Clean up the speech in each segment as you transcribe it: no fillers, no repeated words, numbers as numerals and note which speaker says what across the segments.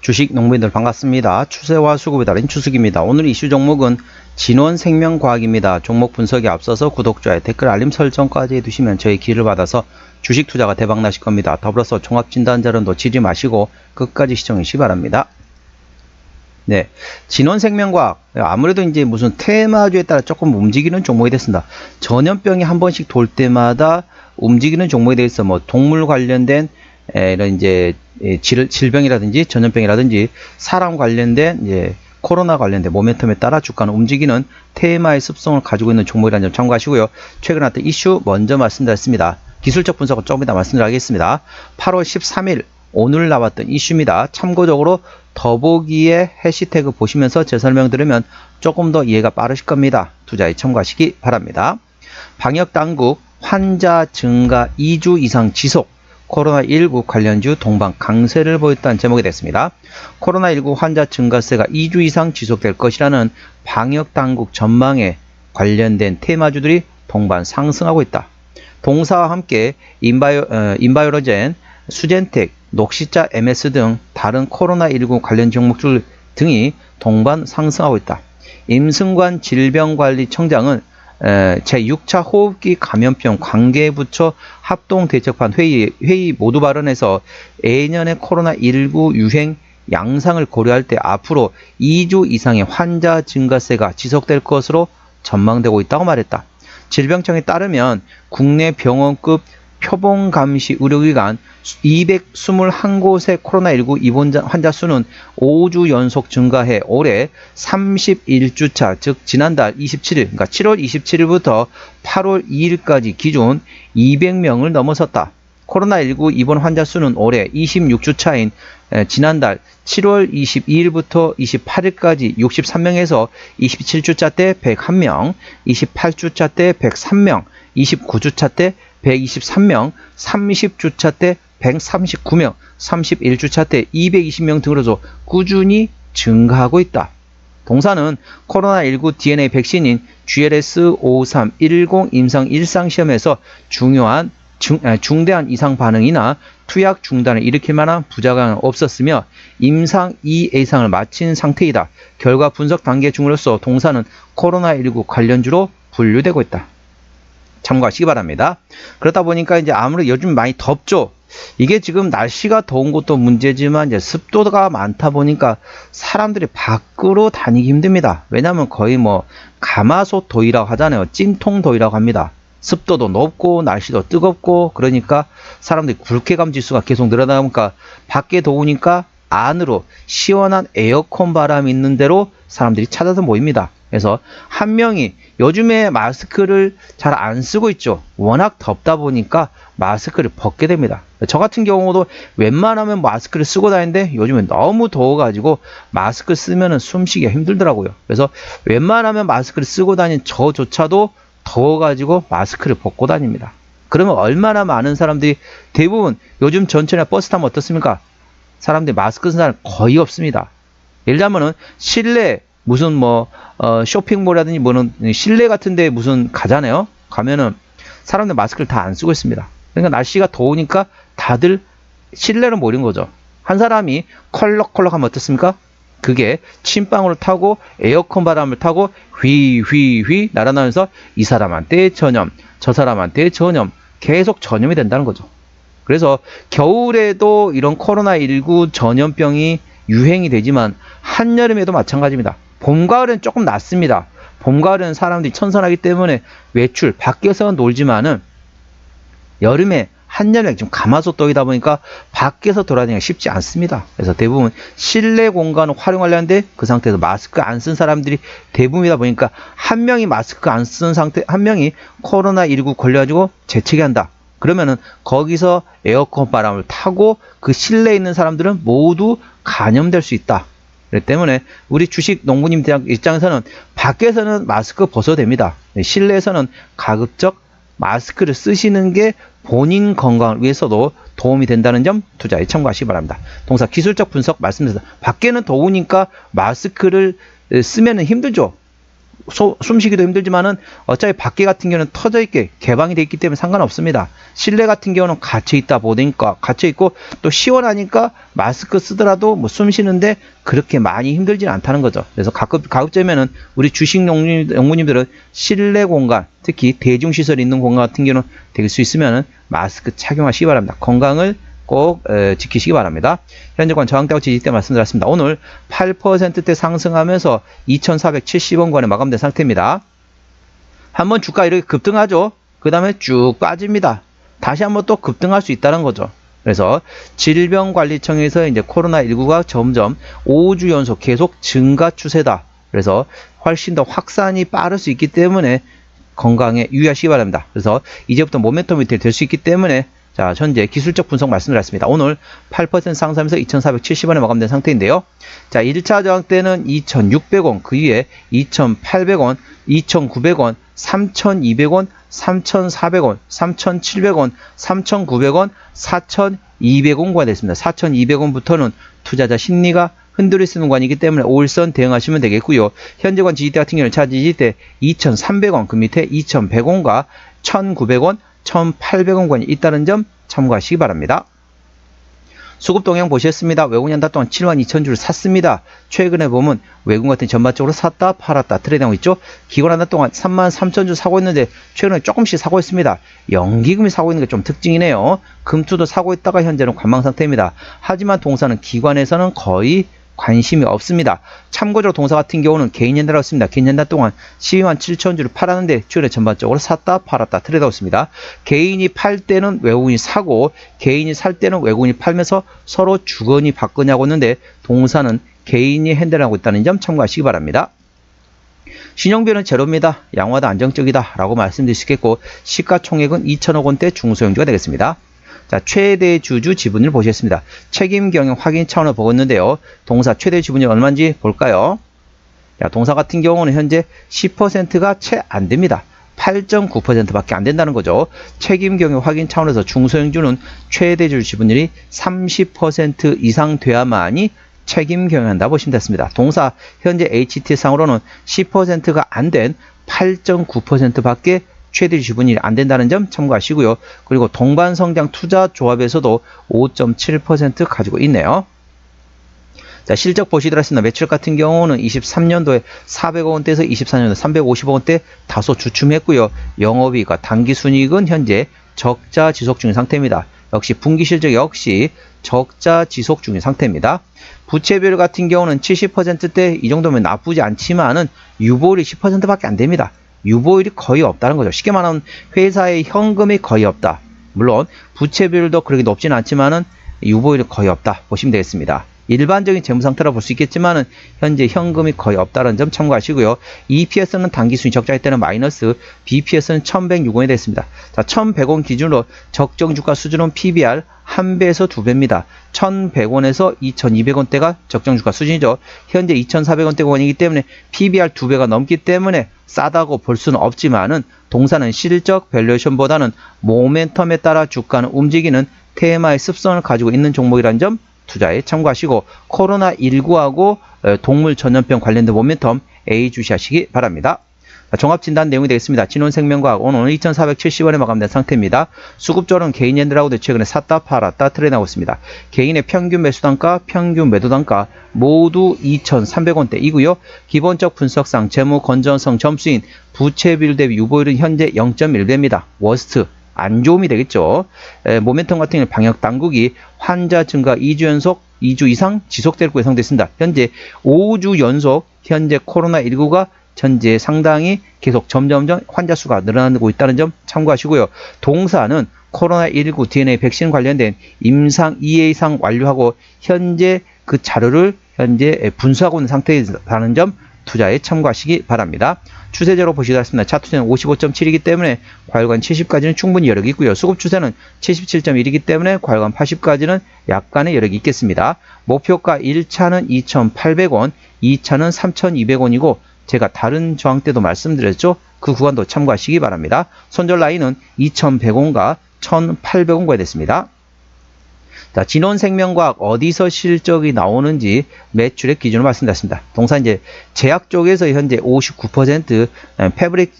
Speaker 1: 주식 농부인들 반갑습니다. 추세와 수급에 달인 추석입니다. 오늘 이슈 종목은 진원생명과학입니다. 종목 분석에 앞서서 구독자의 댓글 알림 설정까지 해두시면 저희 기를 받아서 주식 투자가 대박 나실 겁니다. 더불어서 종합진단자료 놓치지 마시고 끝까지 시청해 주시기 바랍니다. 네, 진원생명과학 아무래도 이제 무슨 테마주에 따라 조금 움직이는 종목이 됐습니다. 전염병이 한 번씩 돌 때마다 움직이는 종목에 대해서 뭐 동물 관련된 이런 이제 질병이라든지 전염병이라든지 사람 관련된 이제 코로나 관련된 모멘텀에 따라 주가는 움직이는 테마의 습성을 가지고 있는 종목이라는 점 참고하시고요. 최근 나왔던 이슈 먼저 말씀드렸습니다. 기술적 분석은 조금 이따 말씀드리겠습니다. 8월 13일 오늘 나왔던 이슈입니다. 참고적으로 더보기에 해시태그 보시면서 제 설명 들으면 조금 더 이해가 빠르실 겁니다. 투자에 참고하시기 바랍니다. 방역당국 환자 증가 2주 이상 지속, 코로나19 관련주 동반 강세를 보였다는 제목이 됐습니다. 코로나19 환자 증가세가 2주 이상 지속될 것이라는 방역당국 전망에 관련된 테마주들이 동반 상승하고 있다. 동사와 함께 인바이오로젠, 수젠텍, 녹시자 MS 등 다른 코로나19 관련 종목들 등이 동반 상승하고 있다. 임승관 질병관리청장은 제6차 호흡기 감염병 관계부처 합동대책반 회의 모두 발언에서 내년의 코로나19 유행 양상을 고려할 때 앞으로 2주 이상의 환자 증가세가 지속될 것으로 전망되고 있다고 말했다. 질병청에 따르면 국내 병원급 표본감시 의료기관 221곳의 코로나19 입원 환자 수는 5주 연속 증가해 올해 31주차, 즉 지난달 27일, 그러니까 7월 27일부터 8월 2일까지 기준 200명을 넘어섰다. 코로나19 입원 환자 수는 올해 26주차인 지난달 7월 22일부터 28일까지 63명에서 27주차 때 101명, 28주차 때 103명, 29주차 때 123명, 30주차 때 139명, 31주차 때 220명 등으로서 꾸준히 증가하고 있다. 동사는 코로나19 DNA 백신인 GLS5310 임상 일상시험에서 중대한 이상 반응이나 투약 중단을 일으킬 만한 부작용은 없었으며 임상 2 예상을 마친 상태이다. 결과 분석 단계 중으로서 동사는 코로나19 관련주로 분류되고 있다. 참고하시기 바랍니다. 그렇다 보니까 이제 아무래도 요즘 많이 덥죠. 이게 지금 날씨가 더운 것도 문제지만 이제 습도가 많다 보니까 사람들이 밖으로 다니기 힘듭니다. 왜냐하면 거의 뭐 가마솥 더위라고 하잖아요. 찜통 더위라고 합니다. 습도도 높고 날씨도 뜨겁고 그러니까 사람들이 불쾌감 지수가 계속 늘어나니까 밖에 더우니까 안으로 시원한 에어컨 바람 있는 데로 사람들이 찾아서 모입니다. 그래서 한 명이 요즘에 마스크를 잘 안 쓰고 있죠. 워낙 덥다 보니까 마스크를 벗게 됩니다. 저 같은 경우도 웬만하면 마스크를 쓰고 다니는데 요즘에 너무 더워가지고 마스크 쓰면 숨쉬기가 힘들더라고요. 그래서 웬만하면 마스크를 쓰고 다니는 저조차도 더워가지고 마스크를 벗고 다닙니다. 그러면 얼마나 많은 사람들이 대부분 요즘 전철이나 버스 타면 어떻습니까? 사람들이 마스크 쓰는 사람 거의 없습니다. 예를 들자면은 실내 무슨 쇼핑몰이라든지 뭐는 실내 같은데 무슨 가잖아요. 가면은 사람들 마스크를 다 안 쓰고 있습니다. 그러니까 날씨가 더우니까 다들 실내로 모이는 거죠. 한 사람이 컬럭컬럭 하면 어떻습니까? 그게 침방울을 타고 에어컨 바람을 타고 휘휘휘 날아나면서 이 사람한테 전염, 저 사람한테 전염, 계속 전염이 된다는 거죠. 그래서 겨울에도 이런 코로나19 전염병이 유행이 되지만 한여름에도 마찬가지입니다. 봄, 가을은 조금 낫습니다. 봄, 가을은 사람들이 천선하기 때문에 외출, 밖에서 놀지만은 여름에 한여름에 좀 가마솥 더위다 보니까 밖에서 돌아다니기가 쉽지 않습니다. 그래서 대부분 실내 공간을 활용하려는데 그 상태에서 마스크 안 쓴 사람들이 대부분이다 보니까 한 명이 마스크 안 쓴 상태, 한 명이 코로나19 걸려가지고 재채기 한다. 그러면은 거기서 에어컨 바람을 타고 그 실내에 있는 사람들은 모두 감염될 수 있다. 그렇기 때문에 우리 주식 농부님 입장에서는 밖에서는 마스크 벗어도 됩니다. 실내에서는 가급적 마스크를 쓰시는 게 본인 건강을 위해서도 도움이 된다는 점 투자에 참고하시기 바랍니다. 동사 기술적 분석 말씀드렸습니다. 밖에는 더우니까 마스크를 쓰면 힘들죠. 숨쉬기도 힘들지만은 어차피 밖에 같은 경우는 터져 있게 개방이 되어 있기 때문에 상관없습니다. 실내 같은 경우는 갇혀 있다 보니까 갇혀 있고 또 시원하니까 마스크 쓰더라도 뭐 숨 쉬는데 그렇게 많이 힘들지는 않다는 거죠. 그래서 가급적이면은 우리 주식 농부님들은 실내 공간, 특히 대중시설이 있는 공간 같은 경우는 될 수 있으면은 마스크 착용하시기 바랍니다. 건강을 꼭 지키시기 바랍니다. 현재권 저항대와 지지대 말씀드렸습니다. 오늘 8%대 상승하면서 2,470원권에 마감된 상태입니다. 한번 주가 이렇게 급등하죠. 그 다음에 쭉 빠집니다. 다시 한번 또 급등할 수 있다는 거죠. 그래서 질병관리청에서 이제 코로나19가 점점 5주 연속 계속 증가 추세다. 그래서 훨씬 더 확산이 빠를 수 있기 때문에 건강에 유의하시기 바랍니다. 그래서 이제부터 모멘텀이 될 수 있기 때문에 자, 현재 기술적 분석 말씀드렸습니다. 오늘 8% 상승하면서 2,470원에 마감된 상태인데요. 자, 1차 저항 때는 2,600원, 그 위에 2,800원, 2,900원, 3,200원, 3,400원, 3,700원, 3,900원, 4,200원과 됐습니다. 4,200원부터는 투자자 심리가 흔들릴 수 있는 구간이기 때문에 5일선 대응하시면 되겠고요. 현재권 지지대 같은 경우는 차지지대 2,300원, 그 밑에 2,100원과 1,900원, 1,800원권이 있다는 점 참고하시기 바랍니다. 수급 동향 보셨습니다. 외국인 한 달 동안 72,000주를 샀습니다. 최근에 보면 외국인 같은 전반적으로 샀다 팔았다 트레이드하고 있죠. 기관 한 달 동안 33,000주 사고 있는데 최근에 조금씩 사고 있습니다. 연기금이 사고 있는 게 좀 특징이네요. 금투도 사고 있다가 현재는 관망 상태입니다. 하지만 동사는 기관에서는 거의 관심이 없습니다. 참고적으로 동사 같은 경우는 개인 현대라고 했습니다. 개인 현대 동안 127,000주를 팔았는데 최근에 전반적으로 샀다 팔았다 트레이드하고 있습니다. 개인이 팔 때는 외국인이 사고 개인이 살 때는 외국인이 팔면서 서로 주거니 받거니 하고 있는데 동사는 개인이 핸들을 하고 있다는 점 참고하시기 바랍니다. 신용비는 제로입니다. 양호하다 안정적이다 라고 말씀드릴 수 있겠고 시가총액은 2천억 원대 중소형주가 되겠습니다. 자, 최대 주주 지분율 보시겠습니다. 책임 경영 확인 차원으로 보고 있는데요. 동사 최대 지분율이 얼마인지 볼까요? 자, 동사 같은 경우는 현재 10%가 채 안 됩니다. 8.9%밖에 안 된다는 거죠. 책임 경영 확인 차원에서 중소형주는 최대 주주 지분율이 30% 이상 돼야만이 책임 경영한다 보시면 됐습니다. 동사 현재 HT상으로는 10%가 안 된 8.9%밖에 최대 지분율이 안 된다는 점 참고하시고요. 그리고 동반성장 투자조합에서도 5.7% 가지고 있네요. 자, 실적 보시더라도 매출 같은 경우는 23년도에 400억 원대에서 24년도에 350억 원대 다소 주춤했고요. 영업이익과 당기순이익은 현재 적자 지속 중인 상태입니다. 역시 분기 실적 역시 적자 지속 중인 상태입니다. 부채 비율 같은 경우는 70%대 이 정도면 나쁘지 않지만은 유보율이 10%밖에 안 됩니다. 유보율이 거의 없다는 거죠. 쉽게 말하면 회사의 현금이 거의 없다. 물론 부채 비율도 그렇게 높지는 않지만은 유보율이 거의 없다 보시면 되겠습니다. 일반적인 재무 상태라 볼 수 있겠지만은 현재 현금이 거의 없다는 점 참고하시고요. EPS는 당기순이 적자일 때는 마이너스, BPS는 1,106원이 됐습니다. 자, 1,100원 기준으로 적정 주가 수준은 PBR 1배에서 2배입니다. 1,100원에서 2,200원대가 적정 주가 수준이죠. 현재 2,400원대 구간이기 때문에 PBR 2배가 넘기 때문에 싸다고 볼 수는 없지만은 동사는 실적 밸류에이션보다는 모멘텀에 따라 주가는 움직이는 테마의 습성을 가지고 있는 종목이라는 점 투자에 참고하시고 코로나19하고 동물 전염병 관련된 모멘텀 A 주시하시기 바랍니다. 종합진단 내용이 되겠습니다. 진원생명과학 오늘 2,470원에 마감된 상태입니다. 수급조는 개인 핸들하고도 최근에 샀다 팔았다 트레이드하고 있습니다. 개인의 평균 매수단가, 평균 매도단가 모두 2,300원대이고요. 기본적 분석상 재무 건전성 점수인 부채 비율 대비 유보율은 현재 0.1배입니다. 워스트 안 좋음이 되겠죠. 모멘텀 같은 경우는 방역 당국이 환자 증가 2주 연속 2주 이상 지속될 것으로 예상됐습니다. 현재 5주 연속 현재 코로나19가 현재 상당히 계속 점점점 환자 수가 늘어나고 있다는 점 참고하시고요. 동사는 코로나19 DNA 백신 관련된 임상 2회 이상 완료하고 현재 그 자료를 현재 분석하고 있는 상태라는 점 투자에 참고하시기 바랍니다. 추세적으로 보시겠습니다. 차트는 55.7이기 때문에 과열관 70까지는 충분히 여력이 있고요. 수급 추세는 77.1이기 때문에 과열관 80까지는 약간의 여력이 있겠습니다. 목표가 1차는 2,800원, 2차는 3,200원이고 제가 다른 저항 때도 말씀드렸죠. 그 구간도 참고하시기 바랍니다. 손절 라인은 2,100원과 1,800원가 됐습니다. 자, 진원생명과학 어디서 실적이 나오는지 매출의 기준을 말씀드렸습니다. 동사 이제 제약 쪽에서 현재 59%, 패브릭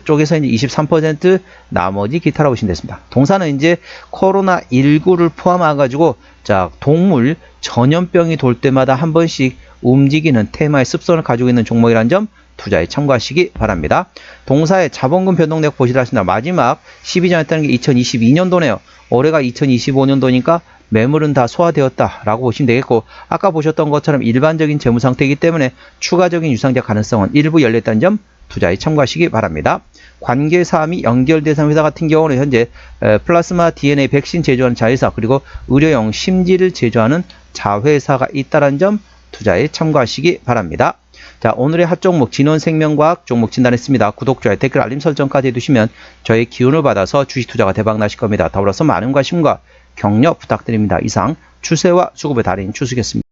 Speaker 1: 쪽에서 이제 23%, 나머지 기타라고 보시면 되겠습니다. 동사는 이제 코로나19를 포함해가지고 자, 동물 전염병이 돌 때마다 한 번씩 움직이는 테마의 습성을 가지고 있는 종목이라는 점 투자에 참고하시기 바랍니다. 동사의 자본금 변동력 보시라 하신다. 마지막 12장 했다는 게 2022년도네요. 올해가 2025년도니까 매물은 다 소화되었다라고 보시면 되겠고, 아까 보셨던 것처럼 일반적인 재무 상태이기 때문에 추가적인 유상작 가능성은 일부 열렸다는 점 투자에 참고하시기 바랍니다. 관계사항이 연결대상 회사 같은 경우는 현재 플라스마 DNA 백신 제조하는 자회사, 그리고 의료용 심지를 제조하는 자회사가 있다는 점 투자에 참고하시기 바랍니다. 자, 오늘의 핫 종목 진원생명과학 종목 진단했습니다. 구독, 좋아요, 댓글, 알림 설정까지 해두시면 저의 기운을 받아서 주식 투자가 대박 나실 겁니다. 더불어서 많은 관심과 격려 부탁드립니다. 이상 추세와 수급의 달인 추수겠습니다.